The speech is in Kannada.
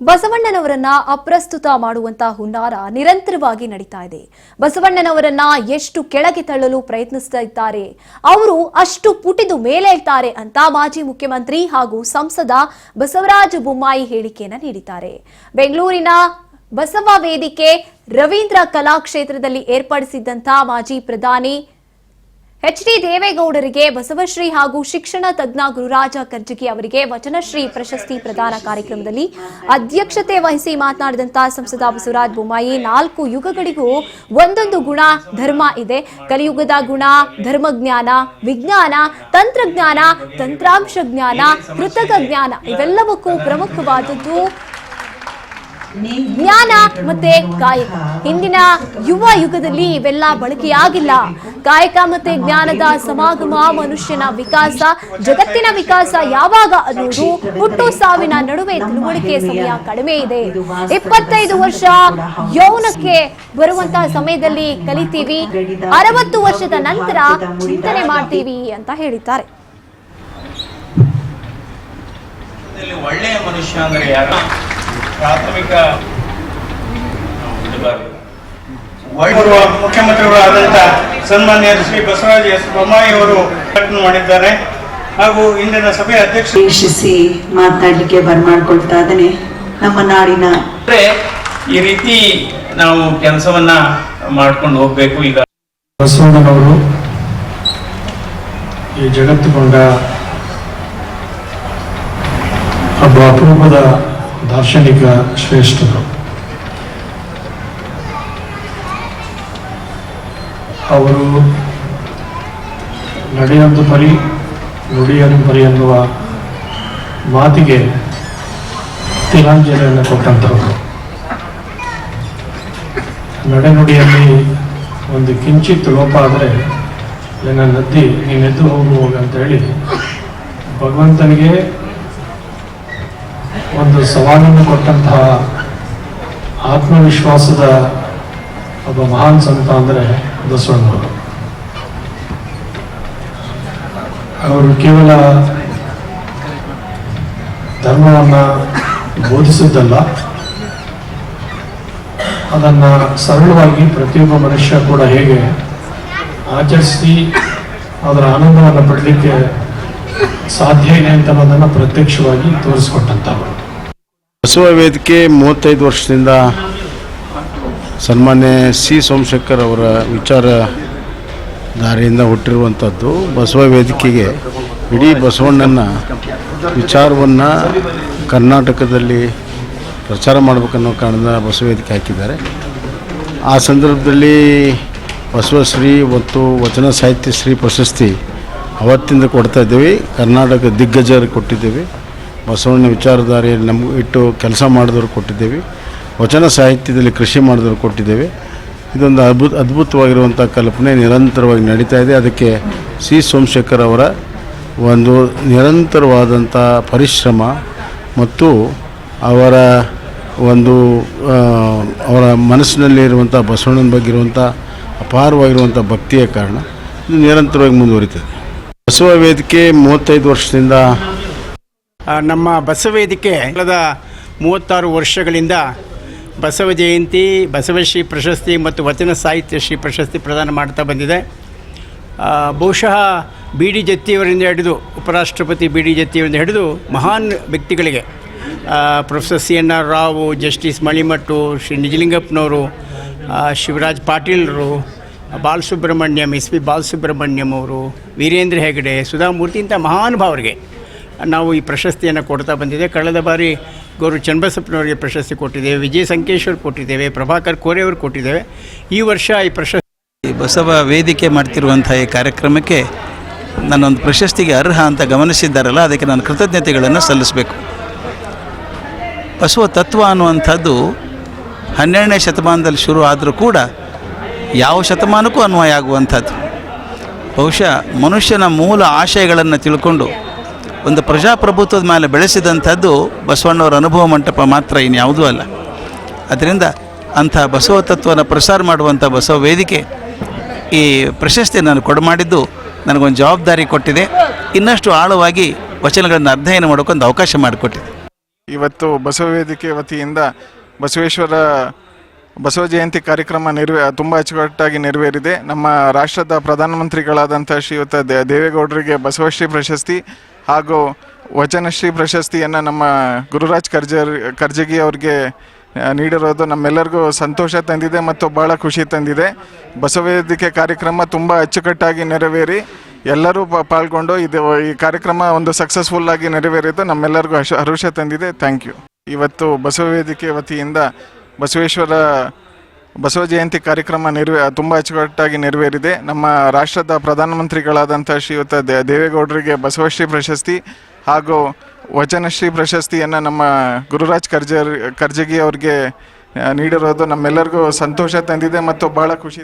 ಬಸವಣ್ಣನವರನ್ನ ಅಪ್ರಸ್ತುತ ಮಾಡುವಂತಹ ಹುನ್ನಾರ ನಿರಂತರವಾಗಿ ನಡೀತಾ ಇದೆ. ಬಸವಣ್ಣನವರನ್ನ ಎಷ್ಟು ಕೆಳಗೆ ತಳ್ಳಲು ಪ್ರಯತ್ನಿಸ್ತಾ ಇದ್ದಾರೆ, ಅವರು ಅಷ್ಟು ಪುಟಿದು ಮೇಲೇಳ್ತಾರೆ ಅಂತ ಮಾಜಿ ಮುಖ್ಯಮಂತ್ರಿ ಹಾಗೂ ಸಂಸದ ಬಸವರಾಜ ಬೊಮ್ಮಾಯಿ ಹೇಳಿಕೆಯನ್ನ ನೀಡಿದ್ದಾರೆ. ಬೆಂಗಳೂರಿನ ಬಸವ ವೇದಿಕೆ ರವೀಂದ್ರ ಕಲಾಕ್ಷೇತ್ರದಲ್ಲಿ ಏರ್ಪಡಿಸಿದ್ದಂತಹ ಮಾಜಿ ಪ್ರಧಾನಿ ಎಚ್.ಡಿ. ದೇವೇಗೌಡರಿಗೆ ಬಸವಶ್ರೀ ಹಾಗೂ ಶಿಕ್ಷಣ ತಜ್ಞ ಗುರುರಾಜ ಕರ್ಜಗಿ ಅವರಿಗೆ ವಚನಶ್ರೀ ಪ್ರಶಸ್ತಿ ಪ್ರದಾನ ಕಾರ್ಯಕ್ರಮದಲ್ಲಿ ಅಧ್ಯಕ್ಷತೆ ವಹಿಸಿ ಮಾತನಾಡಿದಂತಹ ಸಂಸದ ಬಸವರಾಜ ಬೊಮ್ಮಾಯಿ, 4 ಯುಗಗಳಿಗೂ ಒಂದೊಂದು ಗುಣ ಧರ್ಮ ಇದೆ. ಕಲಿಯುಗದ ಗುಣ ಧರ್ಮಜ್ಞಾನ, ವಿಜ್ಞಾನ, ತಂತ್ರಜ್ಞಾನ, ತಂತ್ರಾಂಶ ಜ್ಞಾನ, ಕೃತಕ ಜ್ಞಾನ, ಇವೆಲ್ಲವಕ್ಕೂ ಪ್ರಮುಖವಾದದ್ದು ಜ್ಞಾನ ಮತ್ತೆ ಕಾಯಕ. ಹಿಂದಿನ ಯುವ ಯುಗದಲ್ಲಿ ಇವೆಲ್ಲ ಬಳಕೆಯಾಗಿಲ್ಲ. ಕಾಯಕ ಮತ್ತೆ ಜ್ಞಾನದ ಸಮಾಗಮ ಮನುಷ್ಯನ ವಿಕಾಸ, ಜಗತ್ತಿನ ವಿಕಾಸ ಯಾವಾಗ ಅನ್ನೋದು ಹುಟ್ಟು ಸಾವಿನ ನಡುವೆ ತಿಳುವಳಿಕೆ ಸಮಯ ಕಡಿಮೆ ಇದೆ. 25 ವರ್ಷ ಯೌವನಕ್ಕೆ ಬರುವಂತಹ ಸಮಯದಲ್ಲಿ ಕಲಿತೀವಿ, 60 ವರ್ಷದ ನಂತರ ಚಿಂತನೆ ಮಾಡ್ತೀವಿ ಅಂತ ಹೇಳಿದ್ದಾರೆ. ಒಳ್ಳೆಯ ಮನುಷ್ಯ ಅಂದ್ರೆ ಯಾರು? ಪ್ರಾಥಮಿಕ ಮುಖ್ಯಮಂತ್ರಿಗಳಾದಂಥ ಸನ್ಮಾನ್ಯ ಶ್ರೀ ಬಸವರಾಜ ಎಸ್ ಬೊಮ್ಮಾಯಿ ಅವರು ಮಾಡಿದ್ದಾರೆ ಹಾಗೂ ಇಂದಿನ ಸಭೆಯ ಅಧ್ಯಕ್ಷ ಮಾತನಾಡಲಿಕ್ಕೆ ಬರ್ಮಾಡ್ಕೊಳ್ತಾ ಇದ್ದೇನೆ. ನಮ್ಮ ನಾಡಿನ ಈ ರೀತಿ ನಾವು ಕೆಲಸವನ್ನ ಮಾಡ್ಕೊಂಡು ಹೋಗ್ಬೇಕು. ಈಗ ಬಸವಣ್ಣನವರು ಈ ಜಗತ್ತು ಕೊಂಡ ಒಬ್ಬ ಅಪರೂಪದ ದಾರ್ಶನಿಕ ಶ್ರೇಷ್ಠರು. ಅವರು ನಡೆಯೊಂದು ಪರಿ ನುಡಿಯೊಂದು ಪರಿ ಎನ್ನುವ ಮಾತಿಗೆ ತಿಲಾಂಜಲಿಯನ್ನು ಕೊಟ್ಟಂಥವರು. ನಡೆನುಡಿಯಲ್ಲಿ ಒಂದು ಕಿಂಚಿತ್ ಲೋಪ ಆದರೆ ನನ್ನ ನದ್ದಿ ನೀನೆದ್ದು ಹೋಗುವಾಗ ಅಂತ ಹೇಳಿ ಭಗವಂತನಿಗೆ ಒಂದು ಸವಾಲನ್ನು ಕೊಟ್ಟಂತಹ ಆತ್ಮವಿಶ್ವಾಸದ ಒಬ್ಬ ಮಹಾನ್ ಸಂತ ಅಂದರೆ ಬಸವಣ್ಣವರು. ಅವರು ಕೇವಲ ಧರ್ಮವನ್ನು ಬೋಧಿಸಿದ್ದಲ್ಲ, ಅದನ್ನು ಸರಳವಾಗಿ ಪ್ರತಿಯೊಬ್ಬ ಮನುಷ್ಯ ಕೂಡ ಹೇಗೆ ಆಚರಿಸಿ ಅದರ ಆನಂದವನ್ನು ಪಡಲಿಕ್ಕೆ ಸಾಧ್ಯ ಇದೆ ಅಂತ ಅನ್ನೋದನ್ನು ಪ್ರತ್ಯಕ್ಷವಾಗಿ ತೋರಿಸ್ಕೊಟ್ಟಂಥವರು. ಬಸವ ವೇದಿಕೆ 35 ವರ್ಷದಿಂದ ಸನ್ಮಾನ್ಯ ಸಿ ಸೋಮಶೇಖರ್ ಅವರ ವಿಚಾರಧಾರೆಯಿಂದ ಹುಟ್ಟಿರುವಂಥದ್ದು. ಬಸವ ವೇದಿಕೆಗೆ ಇಡೀ ಬಸವಣ್ಣನ ವಿಚಾರವನ್ನು ಕರ್ನಾಟಕದಲ್ಲಿ ಪ್ರಚಾರ ಮಾಡಬೇಕನ್ನೋ ಕಾರಣದಿಂದ ಬಸವ ವೇದಿಕೆ ಹಾಕಿದ್ದಾರೆ. ಆ ಸಂದರ್ಭದಲ್ಲಿ ಬಸವಶ್ರೀ ಮತ್ತು ವಚನ ಸಾಹಿತ್ಯ ಶ್ರೀ ಪ್ರಶಸ್ತಿ ಅವತ್ತಿಂದ ಕೊಡ್ತಾ ಇದ್ದೇವೆ. ಕರ್ನಾಟಕ ದಿಗ್ಗಜರಿಗೆ ಕೊಟ್ಟಿದ್ದೇವೆ. ಬಸವಣ್ಣ ವಿಚಾರಧಾರೆಯಲ್ಲಿ ನಮ್ಗೆ ಇಟ್ಟು ಕೆಲಸ ಮಾಡಿದವರು ಕೊಟ್ಟಿದ್ದೇವೆ. ವಚನ ಸಾಹಿತ್ಯದಲ್ಲಿ ಕೃಷಿ ಮಾಡಿದವರು ಕೊಟ್ಟಿದ್ದೇವೆ. ಇದೊಂದು ಅದ್ಭುತವಾಗಿರುವಂಥ ಕಲ್ಪನೆ ನಿರಂತರವಾಗಿ ನಡೀತಾ ಇದೆ. ಅದಕ್ಕೆ ಸಿ ಸೋಮಶೇಖರ್ ಅವರ ಒಂದು ನಿರಂತರವಾದಂಥ ಪರಿಶ್ರಮ ಮತ್ತು ಅವರ ಒಂದು ಅವರ ಮನಸ್ಸಿನಲ್ಲಿರುವಂಥ ಬಸವಣ್ಣನ ಬಗ್ಗೆ ಇರುವಂಥ ಅಪಾರವಾಗಿರುವಂಥ ಭಕ್ತಿಯ ಕಾರಣ ಇದು ನಿರಂತರವಾಗಿ ಮುಂದುವರಿತದೆ. ಬಸವ ವೇದಿಕೆ 35 ವರ್ಷದಿಂದ ನಮ್ಮ ಬಸವ ವೇದಿಕೆ ಕಳೆದ 36 ವರ್ಷಗಳಿಂದ ಬಸವ ಜಯಂತಿ, ಬಸವಶ್ರೀ ಪ್ರಶಸ್ತಿ ಮತ್ತು ವಚನ ಸಾಹಿತ್ಯ ಶ್ರೀ ಪ್ರಶಸ್ತಿ ಪ್ರದಾನ ಮಾಡ್ತಾ ಬಂದಿದೆ. ಬಹುಶಃ ಬಿ ಡಿ ಜತ್ತಿಯವರಿಂದ ಹಿಡಿದು ಉಪರಾಷ್ಟ್ರಪತಿ ಬಿ ಡಿ ಜತ್ತಿಯವರಿಂದ ಹಿಡಿದು ಮಹಾನ್ ವ್ಯಕ್ತಿಗಳಿಗೆ professor CNR Rao, justice Malimath, Shri ನಿಜಲಿಂಗಪ್ಪನವರು, ಶಿವರಾಜ್ ಪಾಟೀಲ್ರು, ಬಾಲಸುಬ್ರಹ್ಮಣ್ಯಂ, SP ಬಾಲಸುಬ್ರಹ್ಮಣ್ಯಂ ಅವರು, ವೀರೇಂದ್ರ ಹೆಗಡೆ, ಸುಧಾಮೂರ್ತಿ ಇಂಥ ಮಹಾನುಭಾವರಿಗೆ ನಾವು ಈ ಪ್ರಶಸ್ತಿಯನ್ನು ಕೊಡ್ತಾ ಬಂದಿದೆ. ಕಳೆದ ಬಾರಿ ಗೌರವ ಚನ್ನಬಸಪ್ಪನವರಿಗೆ ಪ್ರಶಸ್ತಿ ಕೊಟ್ಟಿದ್ದೇವೆ, ವಿಜಯ ಸಂಕೇಶ್ವರ್ ಕೊಟ್ಟಿದ್ದೇವೆ, ಪ್ರಭಾಕರ್ ಕೋರೆಯವರು ಕೊಟ್ಟಿದ್ದೇವೆ. ಈ ವರ್ಷ ಈ ಪ್ರಶಸ್ತಿ ಬಸವ ವೇದಿಕೆ ಮಾಡ್ತಿರುವಂಥ ಈ ಕಾರ್ಯಕ್ರಮಕ್ಕೆ ನನ್ನೊಂದು ಪ್ರಶಸ್ತಿಗೆ ಅರ್ಹ ಅಂತ ಗಮನಿಸಿದ್ದಾರಲ್ಲ, ಅದಕ್ಕೆ ನಾನು ಕೃತಜ್ಞತೆಗಳನ್ನು ಸಲ್ಲಿಸಬೇಕು. ಬಸವ ತತ್ವ ಅನ್ನುವಂಥದ್ದು 12ನೇ ಶತಮಾನದಲ್ಲಿ ಶುರು ಆದರೂ ಕೂಡ ಯಾವ ಶತಮಾನಕ್ಕೂ ಅನ್ವಯ ಆಗುವಂಥದ್ದು. ಬಹುಶಃ ಮನುಷ್ಯನ ಮೂಲ ಆಶಯಗಳನ್ನು ತಿಳ್ಕೊಂಡು ಒಂದು ಪ್ರಜಾಪ್ರಭುತ್ವದ ಮೇಲೆ ಬೆಳೆಸಿದಂಥದ್ದು ಬಸವಣ್ಣವರ ಅನುಭವ ಮಂಟಪ ಮಾತ್ರ, ಇನ್ಯಾವುದೂ ಅಲ್ಲ. ಅದರಿಂದ ಅಂಥ ಬಸವ ತತ್ವನ ಪ್ರಸಾರ ಮಾಡುವಂಥ ಬಸವ ವೇದಿಕೆ ಈ ಪ್ರಶಸ್ತಿ ನಾನು ಕೊಡಮಾಡಿದ್ದು ನನಗೊಂದು ಜವಾಬ್ದಾರಿ ಕೊಟ್ಟಿದೆ. ಇನ್ನಷ್ಟು ಆಳವಾಗಿ ವಚನಗಳನ್ನು ಅಧ್ಯಯನ ಮಾಡೋಕ್ಕೊಂದು ಅವಕಾಶ ಮಾಡಿಕೊಟ್ಟಿದೆ. ಇವತ್ತು ಬಸವ ವೇದಿಕೆ ವತಿಯಿಂದ ಬಸವ ಜಯಂತಿ ಕಾರ್ಯಕ್ರಮ ತುಂಬ ಅಚ್ಚುಕಟ್ಟಾಗಿ ನೆರವೇರಿದೆ. ನಮ್ಮ ರಾಷ್ಟ್ರದ ಪ್ರಧಾನಮಂತ್ರಿಗಳಾದಂಥ ಶ್ರೀಯುತ ದೇವೇಗೌಡರಿಗೆ ಬಸವಶ್ರೀ ಪ್ರಶಸ್ತಿ ಹಾಗೂ ವಚನಶ್ರೀ ಪ್ರಶಸ್ತಿಯನ್ನು ನಮ್ಮ ಗುರುರಾಜ್ ಕರ್ಜಗಿ ಅವ್ರಿಗೆ ನೀಡಿರೋದು ನಮ್ಮೆಲ್ಲರಿಗೂ ಸಂತೋಷ ತಂದಿದೆ ಮತ್ತು ಭಾಳ ಖುಷಿ ತಂದಿದೆ. ಬಸವ ವೇದಿಕೆ ಕಾರ್ಯಕ್ರಮ ತುಂಬ ಅಚ್ಚುಕಟ್ಟಾಗಿ ನೆರವೇರಿ ಎಲ್ಲರೂ ಪಾಲ್ಗೊಂಡು ಈ ಕಾರ್ಯಕ್ರಮ ಒಂದು ಸಕ್ಸಸ್ಫುಲ್ ಆಗಿ ನೆರವೇರಿದ್ದು ನಮ್ಮೆಲ್ಲರಿಗೂ ಹರ್ಷ ತಂದಿದೆ. Thank you. ಇವತ್ತು ಬಸವ ವೇದಿಕೆ ವತಿಯಿಂದ ಬಸವ ಜಯಂತಿ ಕಾರ್ಯಕ್ರಮ ತುಂಬ ಅಚ್ಚುಕಟ್ಟಾಗಿ ನೆರವೇರಿದೆ. ನಮ್ಮ ರಾಷ್ಟ್ರದ ಪ್ರಧಾನಮಂತ್ರಿಗಳಾದಂಥ ಶ್ರೀಯುತ ದೇವೇಗೌಡರಿಗೆ ಬಸವಶ್ರೀ ಪ್ರಶಸ್ತಿ ಹಾಗೂ ವಚನಶ್ರೀ ಪ್ರಶಸ್ತಿಯನ್ನು ನಮ್ಮ ಗುರುರಾಜ್ ಕರ್ಜಗಿ ಅವ್ರಿಗೆ ನೀಡಿರೋದು ನಮ್ಮೆಲ್ಲರಿಗೂ ಸಂತೋಷ ತಂದಿದೆ ಮತ್ತು ಭಾಳ ಖುಷಿ